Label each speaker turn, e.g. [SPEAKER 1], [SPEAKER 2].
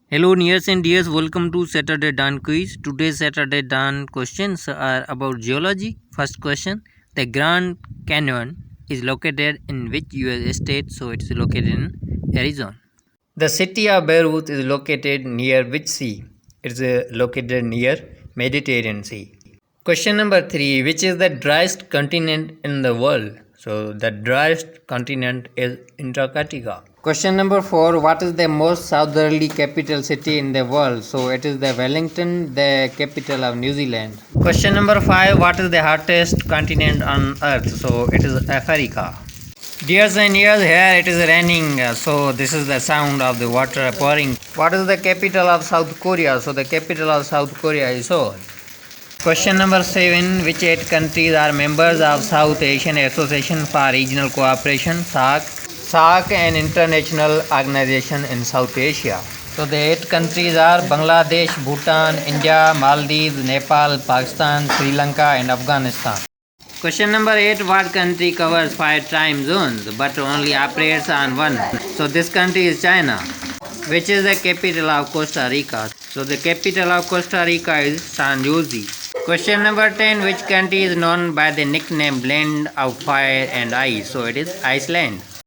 [SPEAKER 1] Hello, nears and dears, welcome to Saturday Dawn Quiz. Today's Saturday Dawn questions are about geology. First question: the Grand Canyon is located in which US state? So it is located in Arizona. The city of Beirut is located near which sea? It is located near Mediterranean Sea. Question number 3: which is the driest continent in the world? So the driest continent is Antarctica. Question number 4: what is the most southerly capital city in the world? So it is the Wellington, the capital of New Zealand. Question number 5: what is the hottest continent on earth? So it is Africa. Dears and years, here it is raining, so this is the sound of the water pouring. What is the capital of South Korea? So the capital of South Korea is Seoul. Question number 7: which 8 countries are members of South Asian Association for Regional Cooperation, SAARC? SAARC, an international organization in South Asia. So the 8 countries are Bangladesh, Bhutan, India, Maldives, Nepal, Pakistan, Sri Lanka and Afghanistan. Question number 8: what country covers 5 time zones but only operates on one? So this country is China. Which is the capital of Costa Rica? So the capital of Costa Rica is San Jose. Question number 10: which country is known by the nickname Land of Fire and Ice? So it is Iceland.